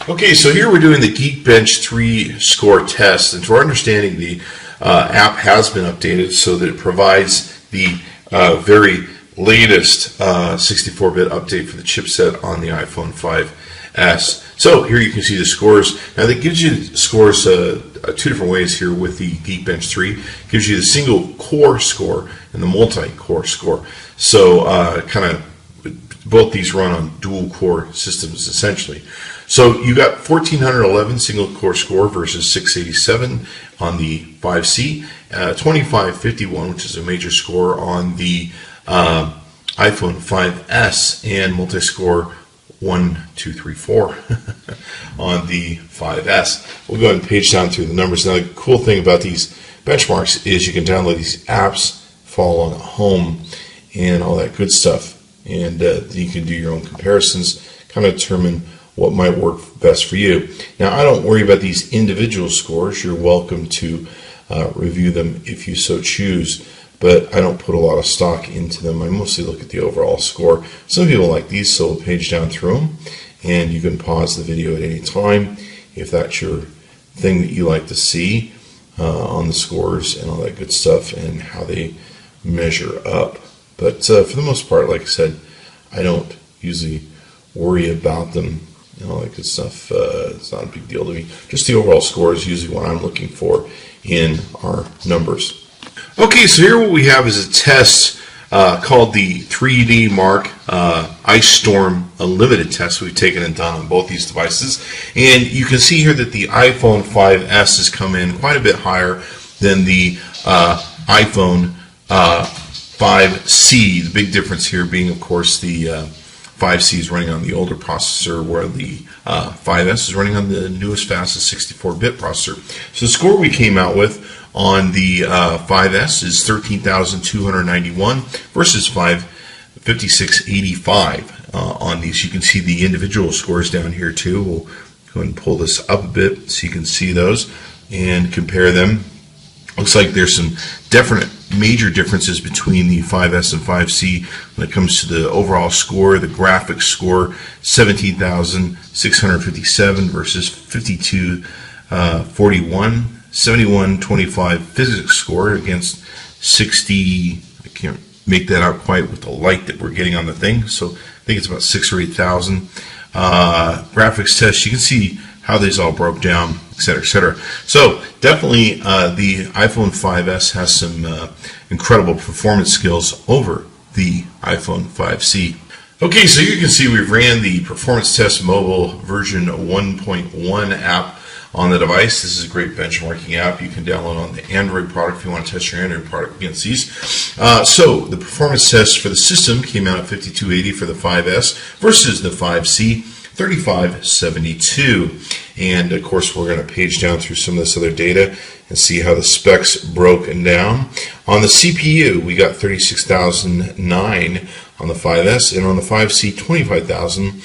Okay, so here we're doing the Geekbench 3 score test, and to our understanding, the app has been updated so that it provides the very latest 64-bit update for the chipset on the iPhone 5S. So here you can see the scores. Now that gives you scores two different ways here with the Geekbench 3. It gives you the single core score and the multi-core score. So kind of both these run on dual core systems essentially. So you got 1411 single core score versus 687 on the 5C, 2551, which is a major score on the iPhone 5S, and multi-score 1, 2, 3, 4 on the 5S. We'll go ahead and page down through the numbers. Now the cool thing about these benchmarks is you can download these apps, follow along at home, and all that good stuff. And you can do your own comparisons, kind of determine what might work best for you. Now, I don't worry about these individual scores. You're welcome to review them if you so choose, but I don't put a lot of stock into them. I mostly look at the overall score. Some people like these, so we'll page down through them, and you can pause the video at any time if that's your thing that you like to see on the scores and all that good stuff and how they measure up. But for the most part, like I said, I don't usually worry about them and all that good stuff. It's not a big deal to me. Just the overall score is usually what I'm looking for in our numbers. Okay, so here what we have is a test called the 3D Mark Ice Storm Unlimited test we've taken and done on both these devices. And you can see here that the iPhone 5S has come in quite a bit higher than the iPhone 5C. The big difference here being, of course, the 5C is running on the older processor, where the 5S is running on the newest, fastest 64-bit processor. So the score we came out with on the 5S is 13,291 versus 556.85 on these. You can see the individual scores down here too. We'll go ahead and pull this up a bit so you can see those and compare them. Looks like there's some definite major differences between the 5S and 5C when it comes to the overall score. The graphics score, 17,657 versus 5241. 7125 physics score against 60. I can't make that out quite with the light that we're getting on the thing, so I think it's about 6,000 or 8,000. Graphics test, you can see how these all broke down, etc., etc. So definitely the iPhone 5S has some incredible performance skills over the iPhone 5C. Okay, so you can see we've ran the performance test mobile version 1.1 app on the device. This is a great benchmarking app you can download on the Android product if you want to test your Android product against these. So the performance test for the system came out at 5280 for the 5S versus the 5C, 3572. And of course, we're going to page down through some of this other data and see how the specs broken down. On the CPU, we got 36,009 on the 5S, and on the 5C, 25,010.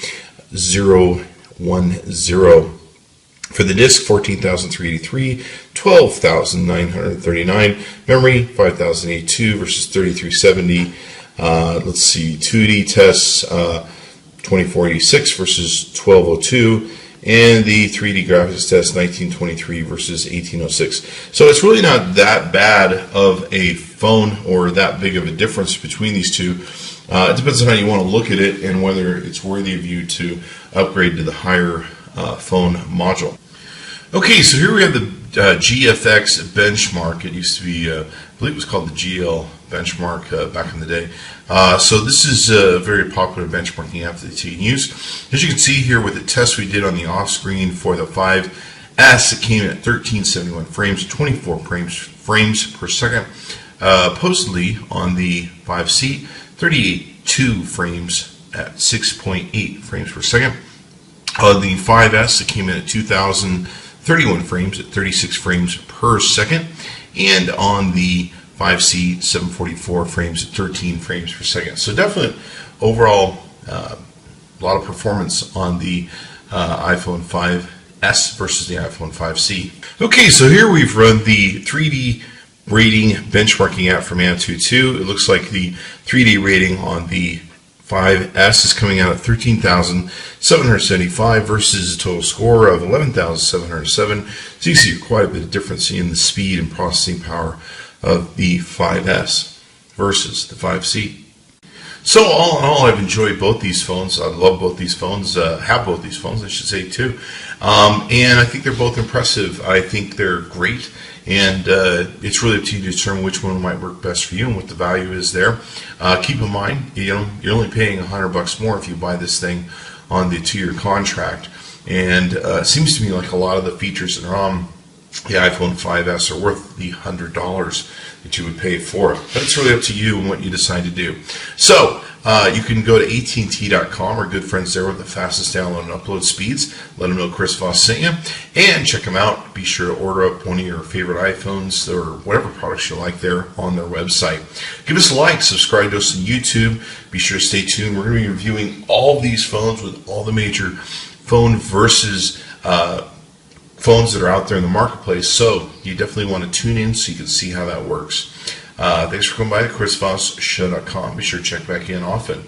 For the disk, 14,383, 12,939. Memory, 5,082 versus 3,370. Let's see, 2D tests, 2486 versus 1202. And the 3D graphics test, 1923 versus 1806. So it's really not that bad of a phone or that big of a difference between these two. It depends on how you want to look at it and whether it's worthy of you to upgrade to the higher phone module. Okay, so here we have the GFX benchmark. It used to be, I believe it was called the GL benchmark back in the day. So this is a very popular benchmarking app that you can use. As you can see here with the test we did on the off screen for the 5S, it came in at 1371 frames, 24 frames per second. Supposedly on the 5C, 38.2 frames at 6.8 frames per second. On the 5S, it came in at 2,031 frames at 36 frames per second. And on the 5C, 744 frames at 13 frames per second. So definitely overall a lot of performance on the iPhone 5S versus the iPhone 5C. Okay, so here we've run the 3D rating benchmarking app from Antutu. It looks like the 3D rating on the 5S is coming out at 13,775 versus a total score of 11,707. So you see quite a bit of difference in the speed and processing power of the 5S versus the 5C. So all in all, I've enjoyed both these phones. I love both these phones, have both these phones, I should say, too. And I think they're both impressive. I think they're great. And it's really up to you to determine which one might work best for you and what the value is there. Keep in mind, you're only paying $100 more if you buy this thing on the 2-year contract. And it seems to me like a lot of the features that are on the iPhone 5S are worth the $100 that you would pay for it. But it's really up to you and what you decide to do. So you can go to AT&T.com. Our good friends there with the fastest download and upload speeds. Let them know Chris Voss sent you. And check them out. Be sure to order up one of your favorite iPhones or whatever products you like there on their website. Give us a like. Subscribe to us on YouTube. Be sure to stay tuned. We're going to be reviewing all of these phones with all the major phone versus phones that are out there in the marketplace, so you definitely want to tune in so you can see how that works. Thanks for coming by to ChrisVossShow.com. Be sure to check back in often.